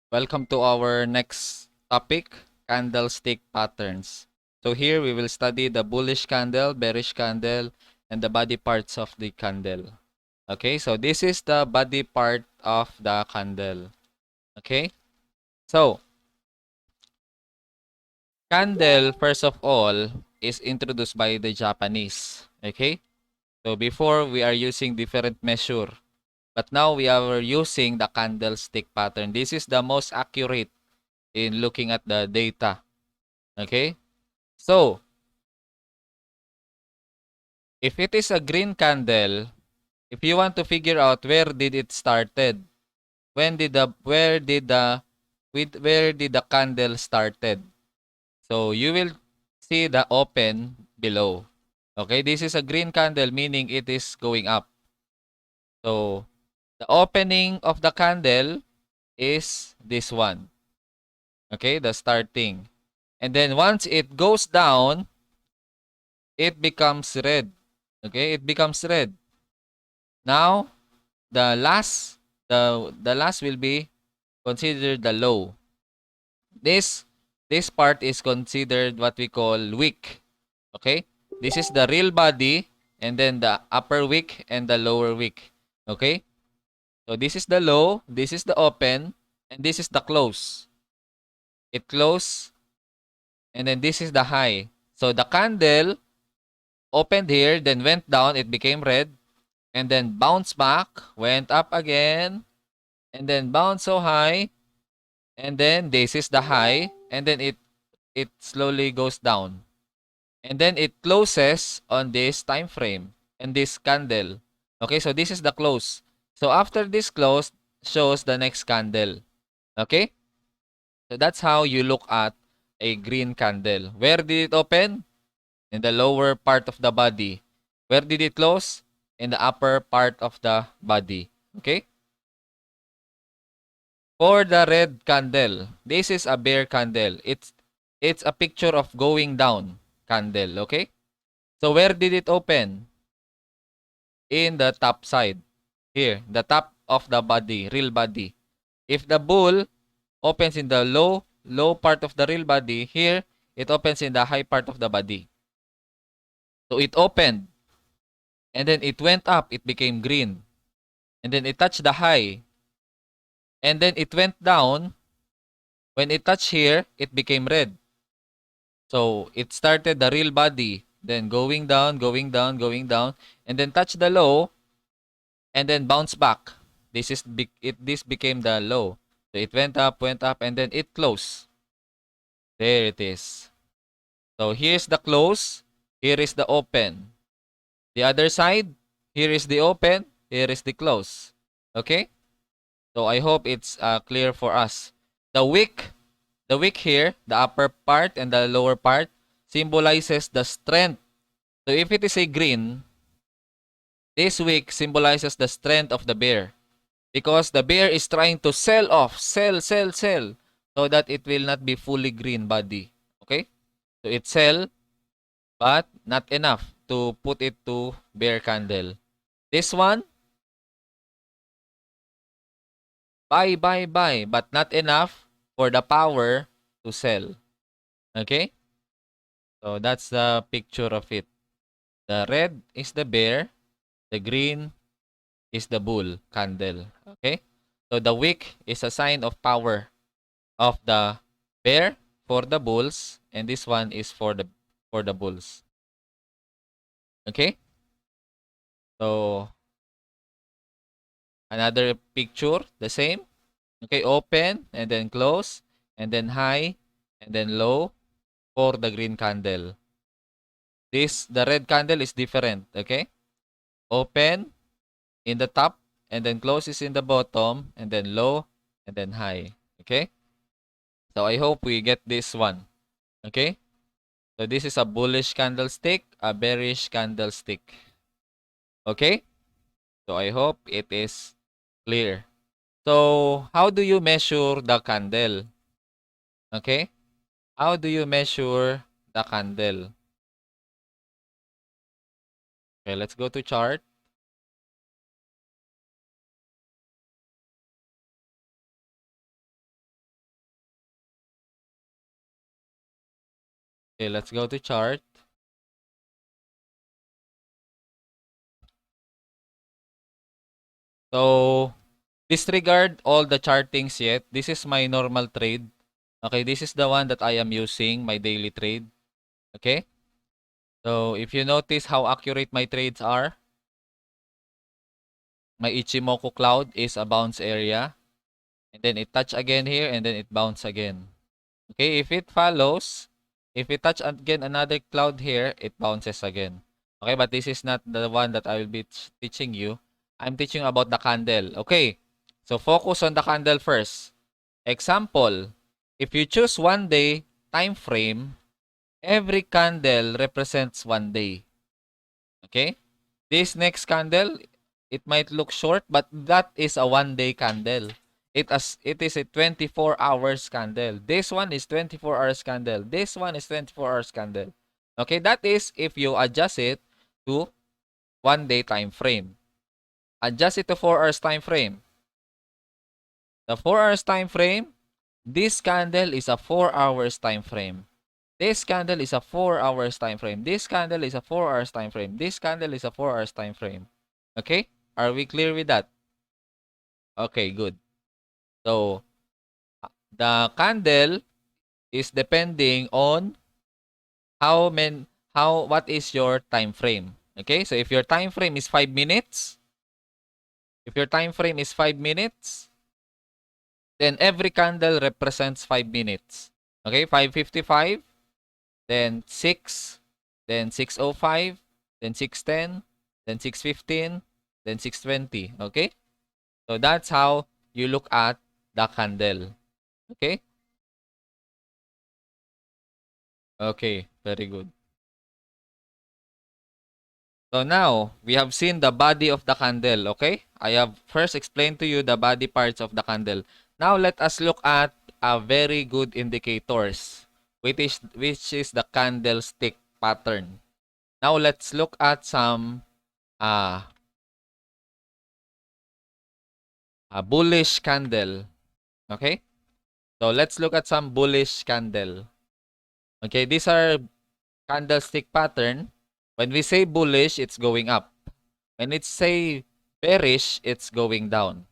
Welcome to our next topic, candlestick patterns. So here we will study the bullish candle, bearish candle, and the body parts of the candle. Okay, so this is the body part of the candle. Okay, so candle, first of all, is introduced by the Japanese. Okay, so before we are using different measure, but now we are using the candlestick pattern. This is the most accurate in looking at the data. Okay, so if it is a green candle, if you want to figure out where did it started, where did the candle started? So you will see the open below. Okay, this is a green candle, meaning it is going up. So the opening of the candle is this one. Okay, the starting. And then once it goes down, it becomes red. Okay, it becomes red. Now, the last will be considered the low. This part is considered what we call wick. Okay? This is the real body and then the upper wick and the lower wick. Okay? So this is the low, this is the open, and this is the close. It close and then this is the high. So the candle opened here, then went down, it became red, and then bounced back, went up again, and then bounced so high, and then this is the high, and then it slowly goes down, and then it closes on this time frame and this candle. Okay, so this is the close. So after this close shows the next candle. Okay, so that's how you look at a green candle. Where did it open? In the lower part of the body. Where did it close? In the upper part of the body. Okay. For the red candle, this is a bear candle. It's a picture of going down candle, okay? So where did it open? In the top side. Here, the top of the body, real body. If the bull opens in the low part of the real body, here it opens in the high part of the body. So it opened and then it went up, it became green. And then it touched the high. And then it went down. When it touched here, it became red. So it started the real body, then going down, going down, going down, and then touch the low, and then bounce back. This became the low. So it went up, and then it closed. There it is. So here's the close, here is the open. The other side, here is the open, here is the close. Okay? So I hope it's clear for us. The wick here, the upper part and the lower part, symbolizes the strength. So if it is a green, this wick symbolizes the strength of the bear. Because the bear is trying to sell off, sell, so that it will not be fully green body. Okay? So it sell, but not enough to put it to bear candle. This one, buy, but not enough for the power to sell. Okay? So that's the picture of it. The red is the bear, the green is the bull candle. Okay? So the wick is a sign of power of the bear for the bulls, and this one is for the bulls. Okay? So another picture, the same. Okay, open and then close and then high and then low for the green candle. The red candle is different, okay? Open in the top and then close is in the bottom and then low and then high. Okay? So I hope we get this one. Okay? So this is a bullish candlestick, a bearish candlestick. Okay? So I hope it is clear. So how do you measure the candle? Okay? How do you measure the candle? Okay, let's go to chart. Okay, let's go to chart. So, disregard all the chartings yet. This is my normal trade. Okay, this is the one that I am using, my daily trade. Okay? So, if you notice how accurate my trades are, my Ichimoku cloud is a bounce area. And then it touch again here, and then it bounce again. Okay, if it follows, if it touch again another cloud here, it bounces again. Okay, but this is not the one that I will be teaching you. I'm teaching about the candle. Okay, so focus on the candle first. Example, if you choose 1 day time frame, every candle represents 1 day. Okay? This next candle, it might look short, but that is a 1 day candle. It is a 24 hours candle. This one is 24 hours candle. This one is 24 hours candle. Okay, that is if you adjust it to 1 day time frame. Adjust it to 4 hours time frame. The 4 hours time frame, this candle is a 4 hours time frame. This candle is a 4 hours time frame. This candle is a 4 hours time frame. This candle is a 4 hours time frame. Okay? Are we clear with that? Okay, good. So, the candle is depending on what is your time frame. Okay? So, if your time frame is 5 minutes, then every candle represents 5 minutes. Okay? 5:55, then 6, then 6:05, then 6:10, then 6:15, then 6:20. Okay? So that's how you look at the candle. Okay? Okay, very good. So now, we have seen the body of the candle, okay? I have first explained to you the body parts of the candle. Now, let us look at a very good indicators, which is the candlestick pattern. Now, let's look at some uh, a bullish candle, okay? So, let's look at some bullish candle. Okay, these are candlestick pattern. When we say bullish, it's going up. When it's say bearish, it's going down.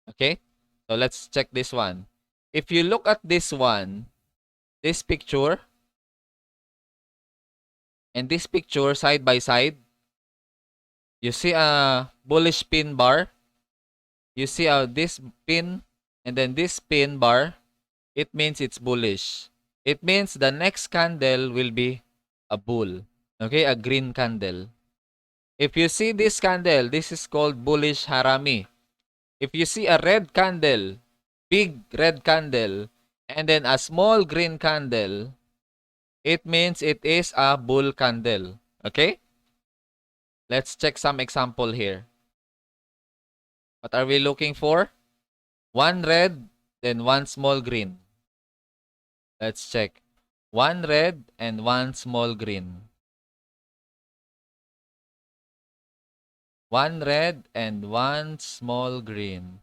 Okay? So let's check this one. If you look at this one, this picture, and this picture side by side, you see a bullish pin bar. You see this pin and then this pin bar. It means it's bullish. It means the next candle will be a bull. Okay? A green candle. If you see this candle, this is called bullish harami. If you see a red candle, big red candle, and then a small green candle, it means it is a bull candle. Okay? Let's check some example here. What are we looking for? One red, then one small green. Let's check. One red and one small green. One red and one small green.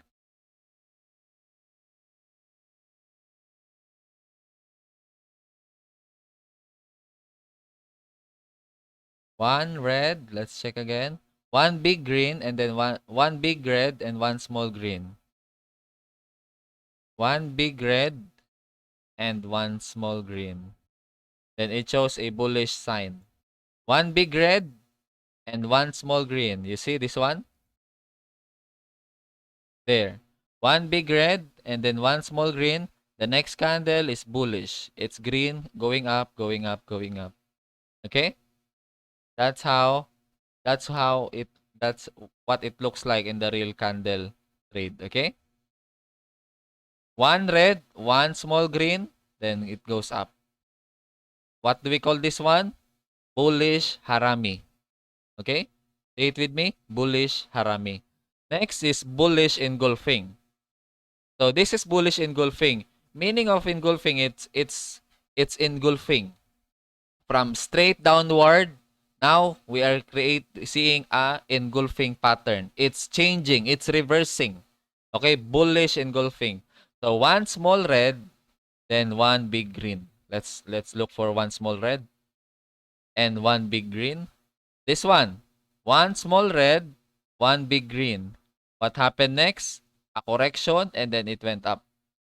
One red, let's check again. One big green and then one big red and one small green. One big red and one small green. Then it shows a bullish sign. One big red and one small green. You see this one? There. One big red and then one small green. The next candle is bullish. It's green, going up, going up, going up. Okay? That's how that's how it that's what it looks like in the real candle trade. Okay? One red, one small green, then it goes up. What do we call this one? Bullish harami. Okay? Say it with me. Bullish harami. Next is bullish engulfing. So this is bullish engulfing. Meaning of engulfing, it's engulfing from straight downward. Now we are seeing a engulfing pattern. It's changing. It's reversing. Okay, bullish engulfing. So one small red, then one big green. Let's look for one small red and one big green. This one. One small red, one big green. What happened next? A correction and then it went up.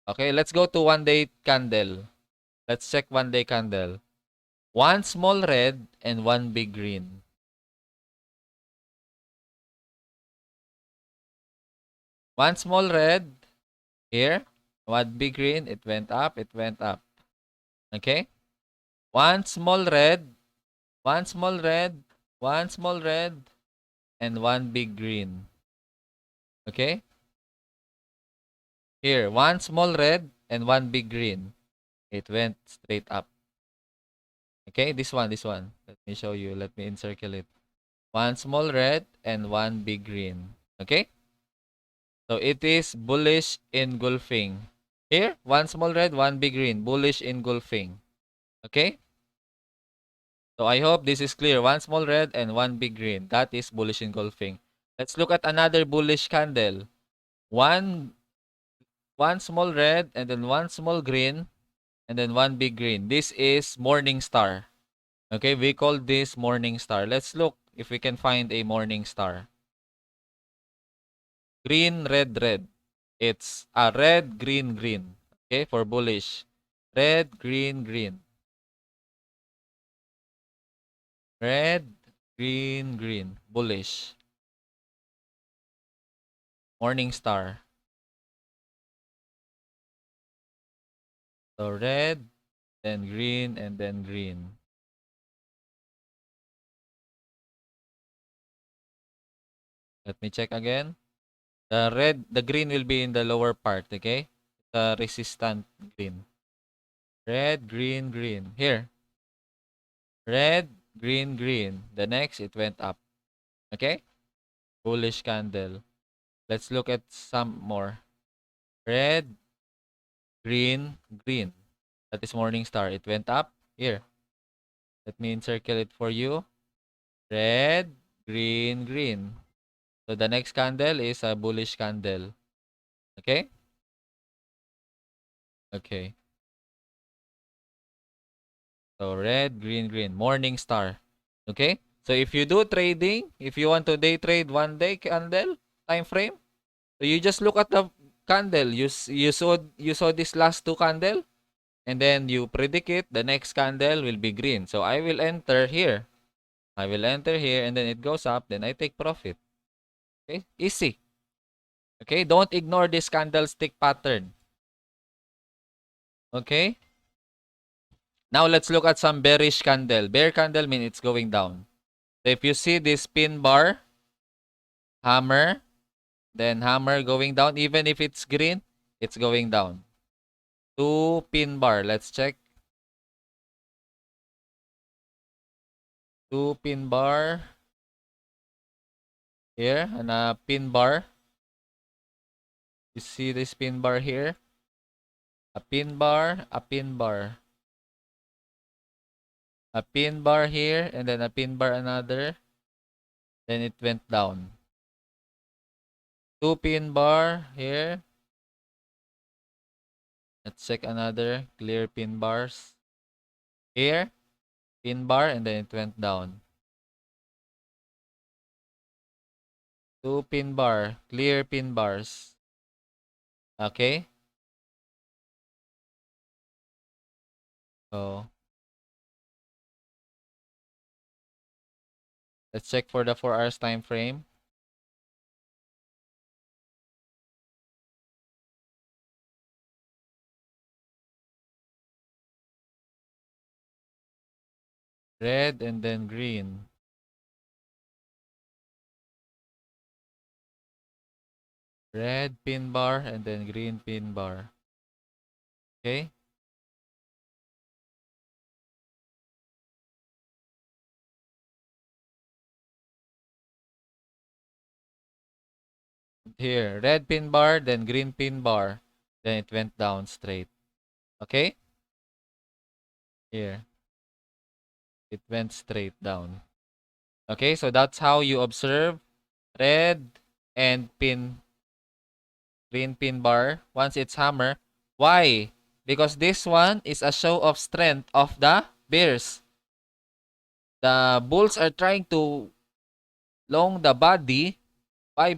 Okay, let's go to 1 day candle. Let's check 1 day candle. One small red and one big green. One small red here, one big green, it went up, it went up. Okay? One small red, one small red, one small red, and one big green. Okay? Here, one small red and one big green. It went straight up. Okay? This one, this one. Let me show you. Let me encircle it. One small red and one big green. Okay? So it is bullish engulfing. Here, one small red, one big green. Bullish engulfing. Okay? So I hope this is clear. One small red and one big green. That is bullish engulfing. Let's look at another bullish candle. One small red and then one small green and then one big green. This is morning star. Okay, we call this morning star. Let's look if we can find a morning star. Green, red, red. It's a red, green, green. Okay, for bullish. Red, green, green. Red, green, green. Bullish. Morning star. So red, then green, and then green. Let me check again. The green will be in the lower part, okay? The resistant green. Red, green, green. Here. Red, green, green. The next, it went up. Okay? Bullish candle. Let's look at some more. Red, green, green. That is morning star. It went up. Here. Let me encircle it for you. Red, green, green. So the next candle is a bullish candle. Okay? Okay. So red, green, green. Morning star. Okay? So if you do trading, if you want to day trade 1 day candle time frame, so you just look at the candle. You saw this last two candle and then you predict it. The next candle will be green. So I will enter here. I will enter here and then it goes up. Then I take profit. Okay? Easy. Okay? Don't ignore this candlestick pattern. Okay? Now let's look at some bearish candle. Bear candle means it's going down. So if you see this pin bar, hammer, then hammer going down, even if it's green, it's going down. Two pin bar. Let's check. Two pin bar. Here, and a pin bar. You see this pin bar here? A pin bar, a pin bar. A pin bar here, and then a pin bar another. Then it went down. Two pin bar here. Let's check another clear pin bars. Here, pin bar, and then it went down. Two pin bar, clear pin bars. Okay? So, let's check for the 4 hours time frame. Red and then green. Red pin bar and then green pin bar. Okay? Here, red pin bar, then green pin bar. Then it went down straight. Okay? Here. It went straight down. Okay, so that's how you observe red and green pin bar once it's hammer. Why? Because this one is a show of strength of the bears. The bulls are trying to long the body, buy,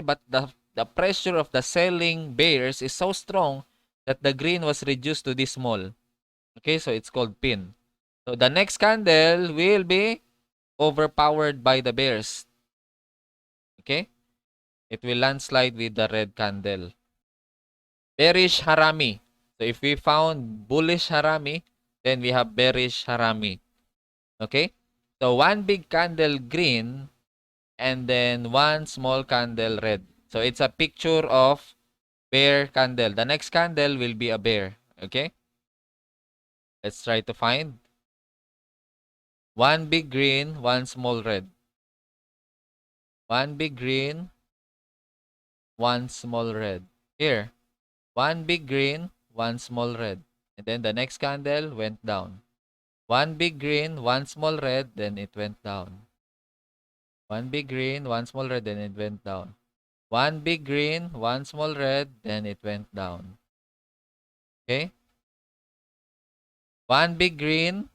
but the pressure of the selling bears is so strong that the green was reduced to this small. Okay, so it's called pin. So the next candle will be overpowered by the bears. Okay, it will landslide with the red candle. Bearish harami. So if we found bullish harami, then we have bearish harami. Okay, so one big candle green and then one small candle red. So it's a picture of bear candle. The next candle will be a bear. Okay, let's try to find one big green, one small red. One big green, one small red. Here, one big green, one small red. And then the next candle went down. One big green, one small red, then it went down. One big green, one small red, then it went down. One big green, one small red, then it went down. Okay? One big green,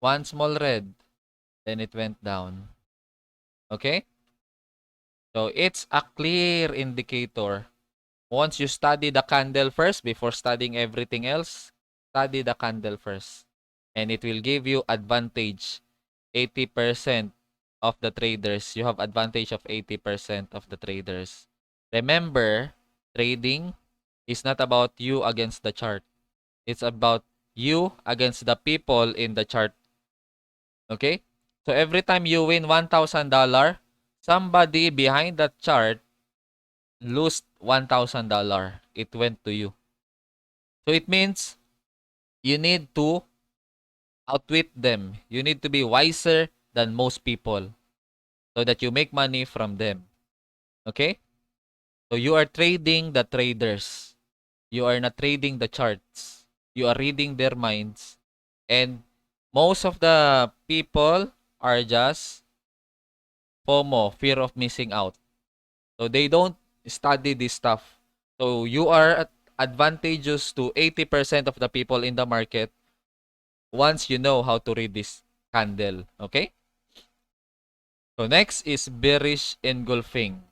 one small red, then it went down. Okay? So it's a clear indicator. Once you study the candle first before studying everything else, study the candle first. And it will give you advantage. 80% of the traders. You have advantage of 80% of the traders. Remember, trading is not about you against the chart. It's about you against the people in the chart. Okay? So every time you win $1,000, somebody behind that chart lost $1,000. It went to you. So it means you need to outwit them. You need to be wiser than most people so that you make money from them. Okay? So you are trading the traders. You are not trading the charts. You are reading their minds. And most of the people are just FOMO, fear of missing out. So they don't study this stuff. So you are advantageous to 80% of the people in the market once you know how to read this candle. Okay? So next is bearish engulfing.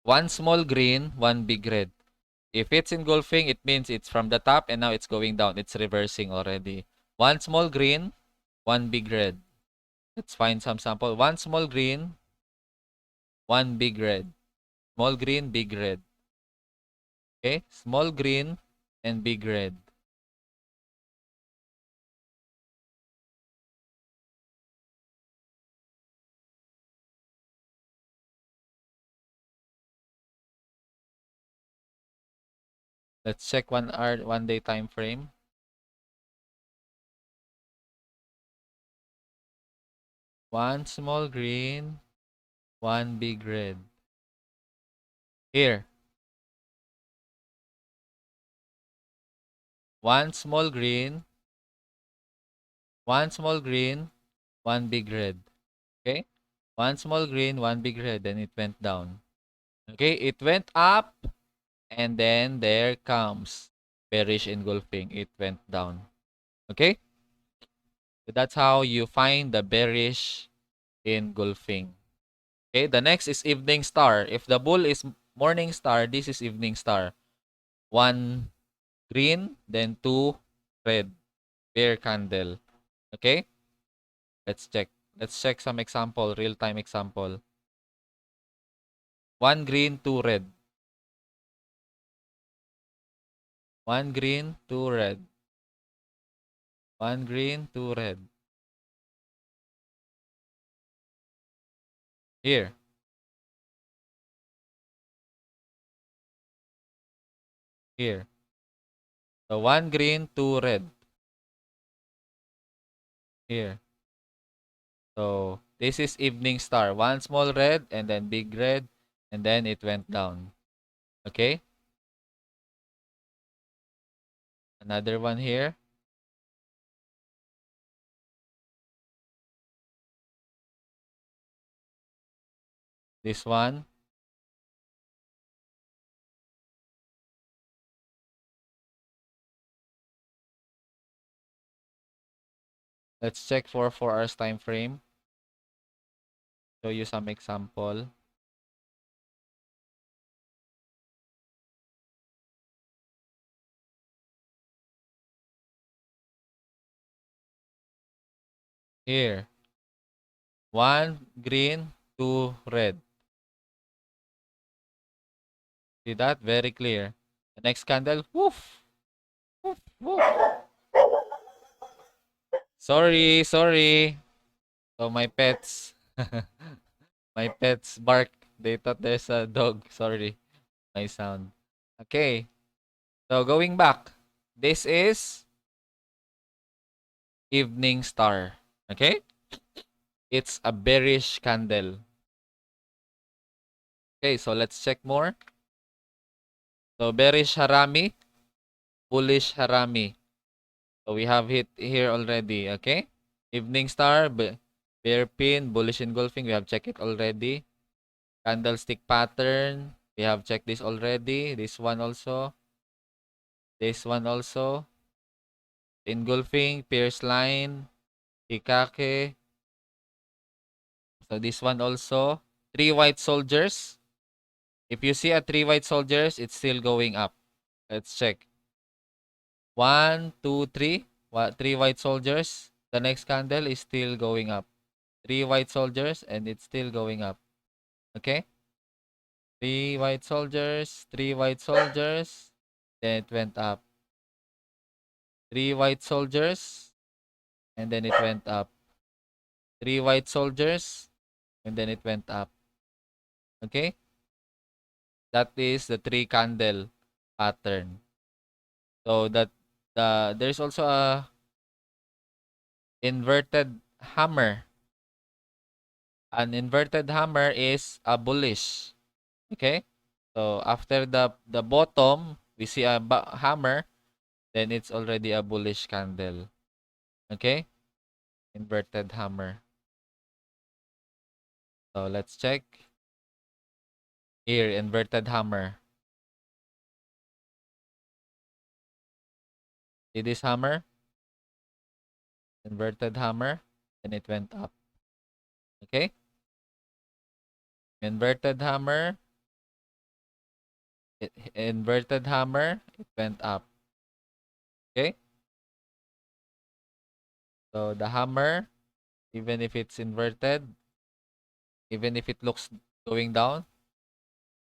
One small green, one big red. If it's engulfing, it means it's from the top and now it's going down. It's reversing already. One small green, one big red. Let's find some sample. One small green, one big red. Small green, big red. Okay? Small green and big red. Let's check 1 hour, 1 day time frame. One small green, one big red. Here. One small green, one small green, one big red. Okay? One small green, one big red. Then it went down. Okay? It went up. And then there comes bearish engulfing. It went down. Okay? So that's how you find the bearish engulfing. Okay? The next is evening star. If the bull is morning star, this is evening star. One green, then two red. Bear candle. Okay? Let's check. Let's check some example, real-time example. One green, two red. One green, two red. One green, two red. Here. Here. So one green, two red. Here. So this is evening star. One small red and then big red. And then it went down. Okay. Another one here. This one. Let's check for 4 hours time frame. Show you some example. Here. 1 green, 2 red. See that? Very clear. The next candle. Woof. Woof. Woof. Sorry, sorry. So my pets. My pets bark. They thought there's a dog. Sorry. My sound. Okay. So going back. This is evening star. Okay? It's a bearish candle. Okay, so let's check more. So bearish harami, bullish harami. So we have hit here already, okay? Evening star, bear pin, bullish engulfing, we have checked it already. Candlestick pattern, we have checked this already. This one also. This one also. Engulfing, pierce line, hikake. So this one also. 3 white soldiers. If you see a 3 white soldiers, it's still going up. Let's check. 1, 2, 3. 3 white soldiers. The next candle is still going up. 3 white soldiers and it's still going up. Okay? 3 white soldiers, 3 white soldiers. Then it went up. 3 white soldiers and then it went up. 3 white soldiers and then it went up. Okay? That is the 3 candle pattern. So that there's also a inverted hammer. An inverted hammer is a bullish. Okay? So after the bottom, we see a hammer, then it's already a bullish candle. Okay? Inverted hammer. So let's check. Here, inverted hammer. See this hammer? Inverted hammer. Then it went up. Okay? Inverted hammer. Inverted hammer. It went up. Okay? So the hammer, even if it's inverted, even if it looks going down,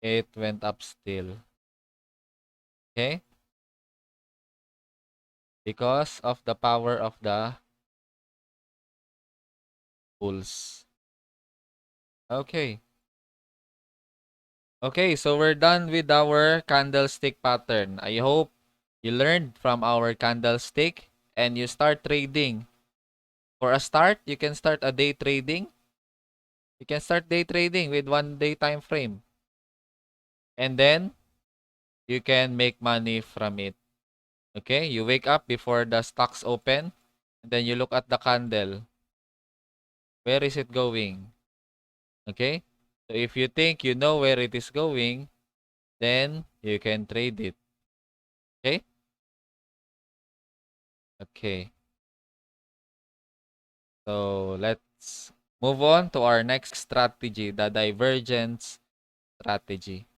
it went up still. Okay? Because of the power of the bulls. Okay. Okay, so we're done with our candlestick pattern. I hope you learned from our candlestick and you start trading. For a start, you can start a day trading. You can start day trading with 1 day time frame. And then you can make money from it. Okay, you wake up before the stocks open and then you look at the candle. Where is it going? Okay? So if you think you know where it is going, then you can trade it. Okay? Okay. So let's move on to our next strategy, the divergence strategy.